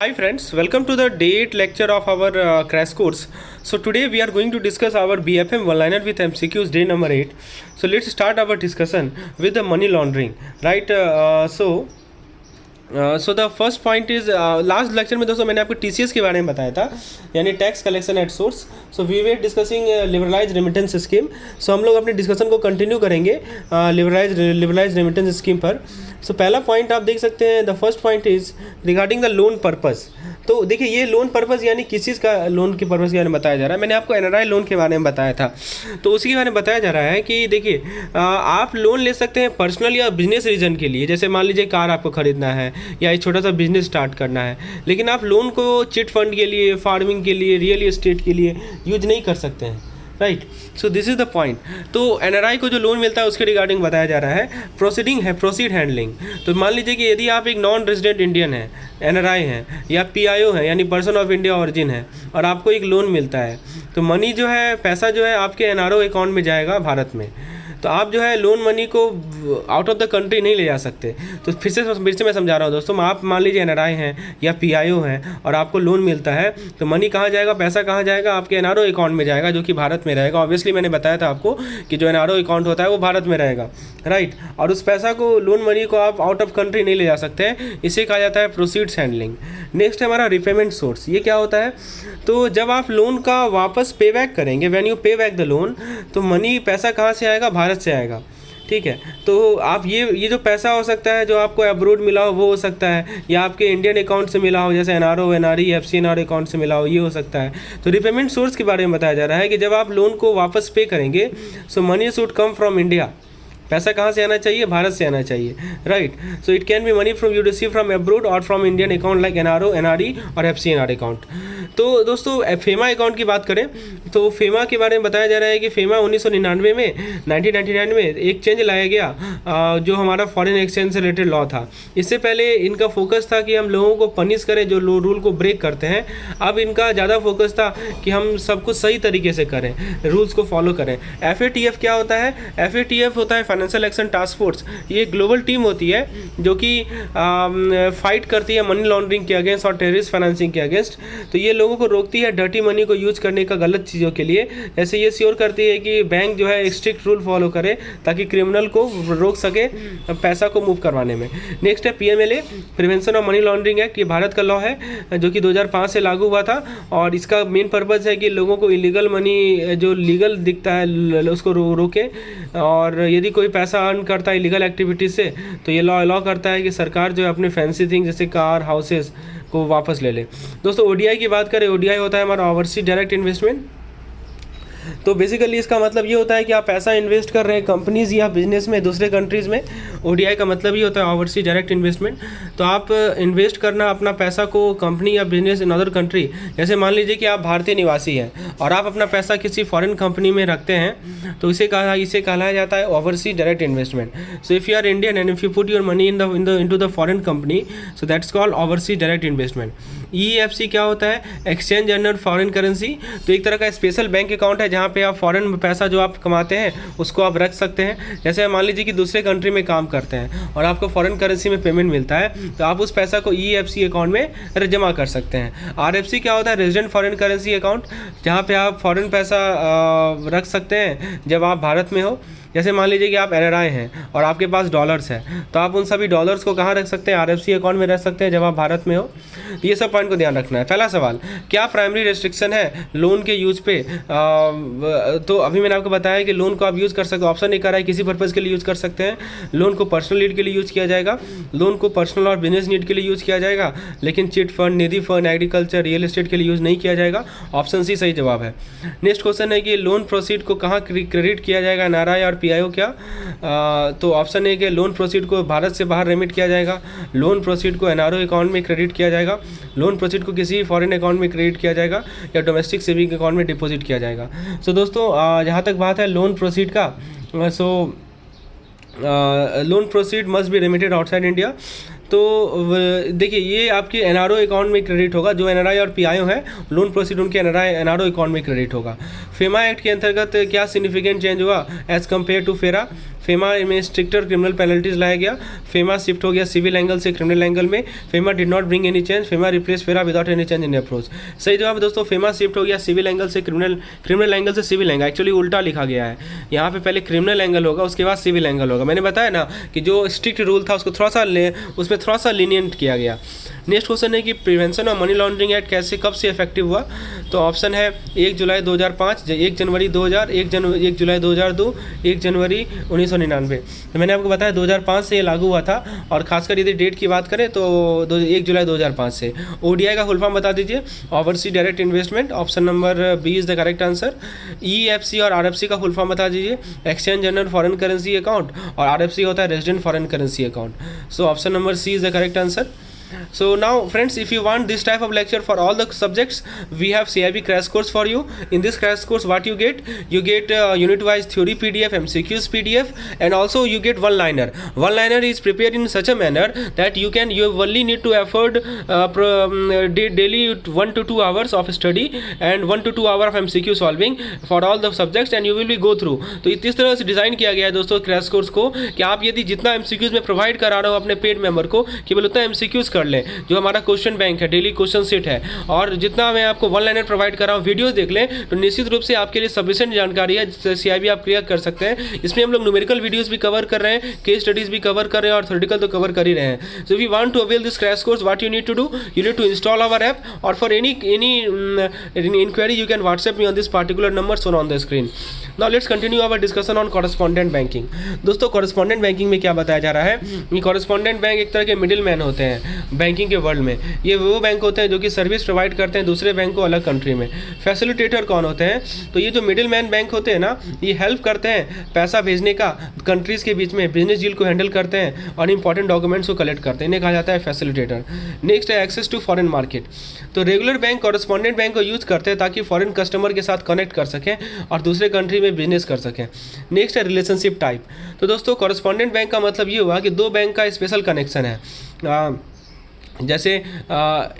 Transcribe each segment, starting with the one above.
Hi friends, welcome to the day 8 lecture of our crash course. So today we are going to discuss our BFM one-liner with MCQs day number 8. So let's start our discussion with the money laundering, right? So the first point is last lecture में दोस्तों मैंने आपको TCS के बारे में बताया था, यानी tax collection at source. So we were discussing liberalise remittance scheme. So हम लोग अपने डिस्कशन को कंटिन्यू करेंगे लिबरलाइज रेमिटेंस स्कीम पर. सो पहला पॉइंट आप देख सकते हैं, the first point is regarding the loan purpose. तो देखिए ये लोन पर्पज़ यानी किस चीज़ का लोन के पर्पज़ के बारे में बताया जा रहा है. मैंने आपको NRI लोन के बारे में बताया था, तो उसी के बारे में बताया जा रहा है कि देखिए आप लोन ले सकते हैं पर्सनल या बिजनेस रीजन के लिए. जैसे मान लीजिए कार आपको खरीदना है या एक छोटा सा बिजनेस स्टार्ट करना है, लेकिन आप लोन को चिट फंड के लिए, फार्मिंग के लिए, रियल एस्टेट के लिए यूज नहीं कर सकते हैं, right. So this is the point. तो NRI को जो लोन मिलता है उसके रिगार्डिंग बताया जा रहा है. प्रोसीडिंग है, प्रोसीड हैंडलिंग. तो मान लीजिए कि यदि आप एक नॉन रेजिडेंट इंडियन है, NRI है या PIO है यानी पर्सन ऑफ इंडिया ऑरिजिन है, और आपको एक लोन मिलता है, तो मनी जो है, पैसा जो है आपके NRO अकाउंट में जाएगा भारत में. तो आप जो है लोन मनी को आउट ऑफ द कंट्री नहीं ले जा सकते. तो फिर से मैं समझा रहा हूँ दोस्तों, आप मान लीजिए NRI हैं या PIO हैं और आपको लोन मिलता है, तो मनी कहाँ जाएगा, पैसा कहाँ जाएगा, आपके NRO अकाउंट में जाएगा जो कि भारत में रहेगा. ऑब्वियसली मैंने बताया था आपको कि जो NRO अकाउंट होता है वो भारत में रहेगा, राइट. और उस पैसा को, लोन मनी को आप आउट ऑफ कंट्री नहीं ले जा सकते हैं. इसे कहा जाता है प्रोसीड्स हैंडलिंग. नेक्स्ट है हमारा रिपेमेंट सोर्स. ये क्या होता है, तो जब आप लोन का वापस पे बैक करेंगे, व्हेन यू पे बैक द लोन, तो मनी, पैसा कहाँ से आएगा, भारत से आएगा, ठीक है. तो आप ये जो पैसा हो सकता है जो आपको अब्रोड मिला हो वो हो सकता है, या आपके इंडियन अकाउंट से मिला हो, जैसे NRO, NRE, FCNR अकाउंट से मिला हो, ये हो सकता है. तो रिपेमेंट सोर्स के बारे में बताया जा रहा है कि जब आप लोन को वापस पे करेंगे, so money should come from India. पैसा कहाँ से आना चाहिए, भारत से आना चाहिए, right. So it can be money from you receive from abroad और from Indian account like NRO, NRE और FCNR अकाउंट. तो दोस्तों फेमा अकाउंट की बात करें तो फेमा के बारे में बताया जा रहा है कि फेमा 1999 में 1999 में एक चेंज लाया गया जो हमारा फॉरेन एक्सचेंज से रिलेटेड लॉ था. इससे पहले इनका फोकस था कि हम लोगों को पनिश करें जो रूल को ब्रेक करते हैं. अब इनका ज़्यादा फोकस था कि हम सब कुछ सही तरीके से करें, रूल्स को फॉलो करें. FATF क्या होता है, FATF होता है फाइनेंशियल एक्शन टास्क फोर्स. ये ग्लोबल टीम होती है जो कि फाइट करती है मनी लॉन्ड्रिंग के अगेंस्ट और टेररिस्ट फाइनेंसिंग के अगेंस्ट. तो ये लोगों को रोकती है डर्टी मनी को यूज करने का गलत चीज़ों के लिए. जैसे ये श्योर करती है कि बैंक जो है स्ट्रिक्ट रूल फॉलो करे ताकि क्रिमिनल को रोक सके पैसा को मूव करवाने में. नेक्स्ट है PMLA, prevention of money laundering act. ये भारत का लॉ है जो कि 2005 से लागू हुआ था, और इसका मेन पर्पज़ है कि लोगों को इलीगल मनी जो लीगल दिखता है उसको रोके, और यदि कोई पैसा अर्न करता है इलीगल एक्टिविटीज से, तो ये लॉ अलाउ करता है कि सरकार जो है अपने फैंसी थिंग जैसे कार, हाउसेस को वापस ले ले. दोस्तों ODI की बात करें, ODI होता है हमारा ओवरसीज डायरेक्ट इन्वेस्टमेंट. तो बेसिकली इसका मतलब ये होता है कि आप पैसा इन्वेस्ट कर रहे हैं कंपनीज या बिजनेस में दूसरे कंट्रीज़ में. ODI का मतलब ये होता है ओवरसीज डायरेक्ट इन्वेस्टमेंट. तो आप इन्वेस्ट करना अपना पैसा को कंपनी या बिजनेस इन अदर कंट्री. जैसे मान लीजिए कि आप भारतीय निवासी हैं और आप अपना पैसा किसी फॉरेन कंपनी में रखते हैं, तो इसे कहलाया जाता है overseas direct investment. So if you are Indian and if you put your money into the foreign company, so that's called overseas direct investment. EFC क्या होता है, एक्सचेंज एंड फॉरेन करेंसी. तो एक तरह का स्पेशल बैंक अकाउंट है जहाँ पे आप फॉरेन पैसा जो आप कमाते हैं उसको आप रख सकते हैं. जैसे मान लीजिए कि दूसरे कंट्री में काम करते हैं और आपको फॉरेन करेंसी में पेमेंट मिलता है, तो आप उस पैसा को EFC अकाउंट में जमा कर सकते हैं. RFC क्या होता है, रेजिडेंट फॉरेन करेंसी अकाउंट, जहाँ पे आप फॉरेन पैसा रख सकते हैं जब आप भारत में हो. जैसे मान लीजिए कि आप NRI हैं और आपके पास डॉलर्स हैं, तो आप उन सभी डॉलर्स को कहाँ रख सकते हैं, RFC अकाउंट में रख सकते हैं जब आप भारत में हो. ये सब पॉइंट को ध्यान रखना है. पहला सवाल, क्या प्राइमरी रेस्ट्रिक्शन है लोन के यूज पे. तो अभी मैंने आपको बताया कि लोन को आप यूज़ कर सकते हो. ऑप्शन नहीं कर रहा है किसी पर्पज़ के लिए यूज़ कर सकते हैं. लोन को पर्सनल नीड के लिए यूज़ किया जाएगा, लोन को पर्सनल और बिजनेस नीड के लिए यूज़ किया जाएगा, लेकिन चिट फंड, निधि फंड, एग्रीकल्चर, रियल एस्टेट के लिए यूज़ नहीं किया जाएगा. ऑप्शन C सही जवाब है. नेक्स्ट क्वेश्चन है कि लोन प्रोसीड को कहाँ क्रेडिट किया जाएगा, NRI और PIO क्या. तो ऑप्शन ए के लोन प्रोसीड को भारत से बाहर रेमिट किया जाएगा, लोन प्रोसीड को NRO अकाउंट में क्रेडिट किया जाएगा, लोन प्रोसीड को किसी फॉरेन अकाउंट में क्रेडिट किया जाएगा, या डोमेस्टिक सेविंग अकाउंट में डिपॉजिट किया जाएगा. सो दोस्तों जहाँ तक बात है लोन प्रोसीड का, so loan proceed must be remitted outside India. तो देखिए ये आपके NRO अकाउंट में क्रेडिट होगा. जो NRI और PIO है, लोन प्रोसीड उनके NRO अकाउंट में क्रेडिट होगा. फेमा एक्ट के अंतर्गत क्या सिग्निफिकेंट चेंज हुआ एज कम्पेयर टू फेमा में स्ट्रिक्टर क्रिमिनल पेनल्टीज लाया गया, फेमा शिफ्ट हो गया सिविल एंगल से क्रिमिनल एंगल में, FEMA did not bring any change, FEMA replace FERA without any change in approach. सही जवाब दोस्तों, फेमा शिफ्ट हो गया सिविल एंगल से क्रिमिनल एंगल से सिविल एंगल। एक्चुअली उल्टा लिखा गया है, यहाँ पे पहले क्रिमिनल एंगल होगा उसके बाद सिविल एंगल होगा। मैंने बताया ना कि जो स्ट्रिक्ट रूल था उसको उसमें थोड़ा सा लीनियंट किया गया। नेक्स्ट क्वेश्चन है कि prevention of money laundering act कैसे कब से इफेक्टिव हुआ। तो ऑप्शन है 1 जुलाई 2005, 1 जनवरी 2000, 1 जुलाई 2002, 1 जनवरी 1999। तो मैंने आपको बताया 2005 से ये लागू हुआ था, और खासकर यदि डेट की बात करें तो 1 जुलाई 2005 से। ODI का फुल फॉर्म बता दीजिए। Overseas direct investment, option number B is the correct answer. EFC और RFC का फुल फॉर्म बता दीजिए। Exchange general foreign currency account, और RFC होता है resident foreign currency account. So option number C is the correct answer. So now friends, if you want this type of lecture for all the subjects, we have CIB crash course for you. In this crash course what you get unit wise theory PDF, MCQs PDF, and also you get one liner. One liner is prepared in such a manner that you only need to afford daily 1 to 2 hours of study and 1 to 2 hour of MCQ solving for all the subjects, and you will be go through. तो इस तरह से design किया गया है दोस्तों crash course को कि आप यदि जितना MCQs में प्रोवाइड करा रहा हो अपने पेड मेंबर को, केवल उतना MCQs कर लें। जो हमारा क्वेश्चन बैंक है, डेली क्वेश्चन सेट है, और जितना मैं आपको वन लाइनर प्रोवाइड कर रहा हूँ, वीडियोस देख लें तो निश्चित रूप से आपके लिए सफिशिएंट जानकारी है जिससे CIB आप क्लियर कर सकते हैं। इसमें हम लोग न्यूमेरिकल वीडियोस भी कवर कर रहे हैं, केस स्टडीज भी कवर कर रहे हैं, और थ्योरेटिकल तो कवर कर ही रहे हैं। So if you want to avail this crash course, what you need to do, you need to install our app, और for any inquiry you can WhatsApp me on this particular number shown on the screen. Now let's continue our discussion on correspondent banking. दोस्तों correspondent banking में क्या बताया जा रहा है कि correspondent bank एक तरह के मिडिल मैन होते हैं बैंकिंग के वर्ल्ड में। ये वो बैंक होते हैं जो कि सर्विस प्रोवाइड करते हैं दूसरे बैंक को अलग कंट्री में। फैसिलिटेटर कौन होते हैं, तो ये जो मिडिल मैन बैंक होते हैं ना, ये हेल्प करते हैं पैसा भेजने का कंट्रीज़ के बीच में, बिजनेस डील को हैंडल करते हैं और इंपॉर्टेंट डॉक्यूमेंट्स को कलेक्ट करते हैं, इन्हें कहा जाता है फैसिलिटेटर। नेक्स्ट है एक्सेस टू फॉरेन मार्केट। तो रेगुलर बैंक कॉरेस्पॉन्डेंट बैंक को यूज़ करते हैं ताकि फॉरेन कस्टमर के साथ कनेक्ट कर सकें और दूसरे कंट्री में बिजनेस कर सकें। नेक्स्ट है रिलेशनशिप टाइप। तो दोस्तों कॉरेस्पॉन्डेंट बैंक का मतलब ये हुआ कि दो बैंक का स्पेशल कनेक्शन है, जैसे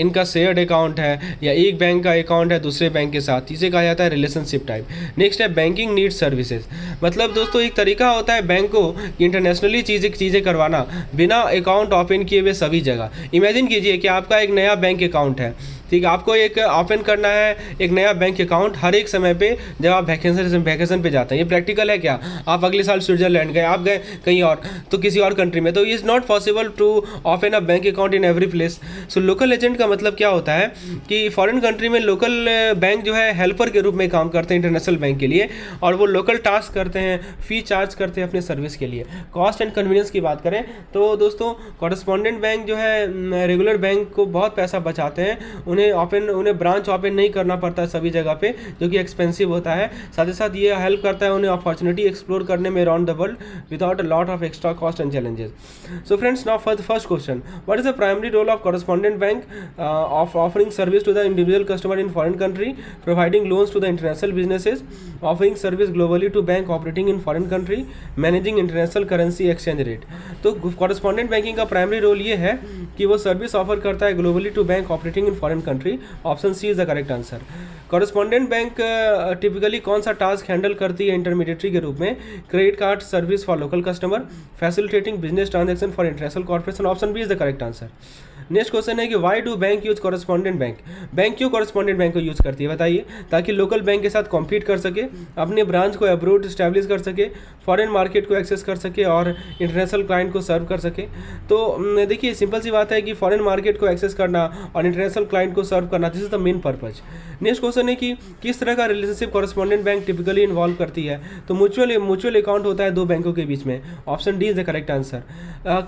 इनका शेयर्ड अकाउंट है या एक बैंक का अकाउंट है दूसरे बैंक के साथ, इसे कहा जाता है रिलेशनशिप टाइप। नेक्स्ट है बैंकिंग नीड सर्विसेज। मतलब दोस्तों एक तरीका होता है बैंक को इंटरनेशनली चीज़ें करवाना बिना अकाउंट ओपन किए हुए सभी जगह। इमेजिन कीजिए कि आपका एक नया बैंक अकाउंट है, ठीक है, आपको एक ओपन करना है एक नया बैंक अकाउंट हर एक समय पे जब आप वैकेशन पे जाते हैं। ये प्रैक्टिकल है क्या? आप अगले साल स्विट्जरलैंड गए, आप गए कहीं और, तो किसी और कंट्री में, तो is not possible to open a bank account in every place. So local agent का मतलब क्या होता है कि फॉरेन कंट्री में लोकल बैंक जो है हेल्पर के रूप में काम करते हैं इंटरनेशनल बैंक के लिए, और वो लोकल टास्क करते हैं, फी चार्ज करते हैं अपने सर्विस के लिए। कॉस्ट एंड कन्वीनियंस की बात करें तो दोस्तों कॉरेस्पॉन्डेंट बैंक जो है रेगुलर बैंक को बहुत पैसा बचाते हैं। उन्हें ब्रांच ओपन नहीं करना पड़ता है सभी जगह पे, जो कि एक्सपेंसिव होता है। साथ ही साथ ये हेल्प करता है उन्हें अपॉर्चुनिटी एक्सप्लोर करने में around the world without a lot of extra cost and challenges. So friends, now for the first question, what is the primary role of correspondent bank of offering service to the individual customer in foreign country, providing loans to the international businesses, offering service globally to bank operating in foreign country, managing international currency exchange rate. तो correspondent banking का primary role ये है कि वो service offer करता है globally to bank operating in foreign country. Option C is the correct answer. Correspondent bank typically कौन सा टास्क हैंडल करती है इंटरमीडिएटरी के रूप में? Credit card service for local customer, facilitating business transaction for international corporation. Option B is the correct answer. Next question है कि why do bank use correspondent bank? Bank क्यों कॉरेस्पॉन्डेंट बैंक को use करती है बताइए? ताकि लोकल बैंक के साथ कॉम्पीट कर सके, अपने ब्रांच को अब्रोड स्टैब्लिश कर सके, फॉरेन मार्केट को एक्सेस कर सके और इंटरनेशनल क्लाइंट को सर्व कर सके। तो देखिए सिंपल सी बात है कि फॉरेन मार्केट को एक्सेस करना और इंटरनेशनल क्लाइंट को सर्व करना, this is the main purpose. Next question है कि किस तरह का relationship correspondent bank typically involve करती है? तो म्यूचुअल अकाउंट होता है दो बैंकों के बीच में। Option D is the correct answer.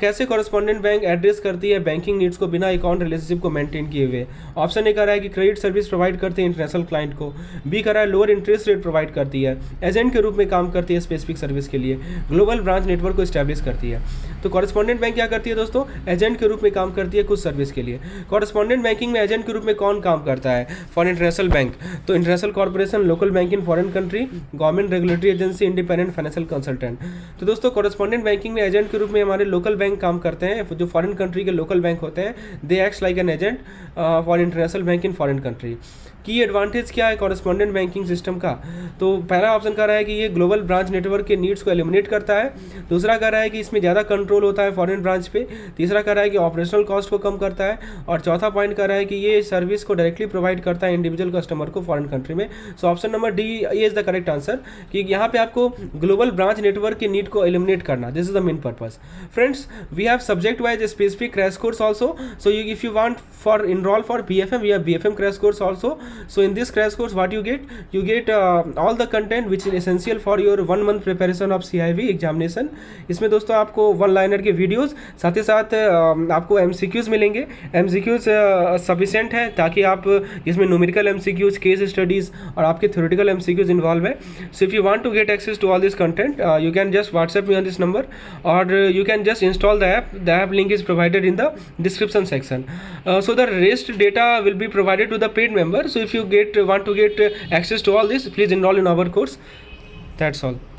कैसे कॉरेस्पॉन्डेंट बैंक एड्रेस करती है बैंकिंग नीड्स को बिना अकाउंट रिलेशनशिप को मेंटेन किए हुए? ऑप्शन ए कर रहा है कि क्रेडिट सर्विस प्रोवाइड करती है इंटरनेशनल क्लाइंट को, बी कर रहा है लोअर इंटरेस्ट रेट प्रोवाइड करती है, एजेंट के रूप में काम करती है स्पेसिफिक सर्विस के लिए, ग्लोबल ब्रांच नेटवर्क को स्टैब्लिश करती है। तो कॉरेस्पॉन्डेंट बैंक क्या करती है दोस्तों? एजेंट के रूप में काम करती है कुछ सर्विस के लिए। कॉरेस्पॉन्डेंट बैंकिंग में एजेंट के रूप में कौन काम करता है फॉर इंटरनेशनल बैंक? तो international corporation, local bank in foreign country, government regulatory agency, independent financial consultant. तो दोस्तों कॉरेस्पॉन्डेंट बैंकिंग में एजेंट के रूप में हमारे लोकल बैंक काम करते हैं, जो फॉरेन कंट्री के लोकल बैंक होते हैं they acts like an agent for international bank in foreign country. की एडवांटेज क्या है कॉरेस्पॉन्डेंट बैंकिंग सिस्टम का? तो पहला ऑप्शन कह रहा है कि ये ग्लोबल ब्रांच नेटवर्क के नीड्स को एलिमिनेट करता है। दूसरा कह रहा है कि इसमें ज़्यादा कंट्रोल होता है फॉरेन ब्रांच पे। तीसरा कह रहा है कि ऑपरेशनल कॉस्ट को कम करता है। और चौथा पॉइंट कह रहा है कि ये सर्विस को डायरेक्टली प्रोवाइड करता है इंडिविजुअल कस्टमर को फॉरेन कंट्री में। सो ऑप्शन नंबर डी ये इज़ द करेक्ट आंसर कि यहाँ पे आपको ग्लोबल ब्रांच नेटवर्क के नीड को एलिमिनेट करना, this is the main purpose. Friends, we have subject wise specific crash course also. So if you want for enroll for BFM, we have BFM crash course also. So in this crash course what you get all the content which is essential for your 1 month preparation of CIV examination. इसमें दोस्तों आपको one liner के videos, साथ ही साथ आपको MCQs मिलेंगे। MCQs sufficient है ताकि आप इसमें न्यूमेरिकल MCQs, केस स्टडीज़ और आपके थ्योरेटिकल MCQs इन्वॉल्व है। So if you want to get access to all this content you can just WhatsApp me on this number और you can just install the app. The app link is provided in the description section. So the rest data will be provided to the paid member. So if you want to get access to all this, please enroll in our course. That's all.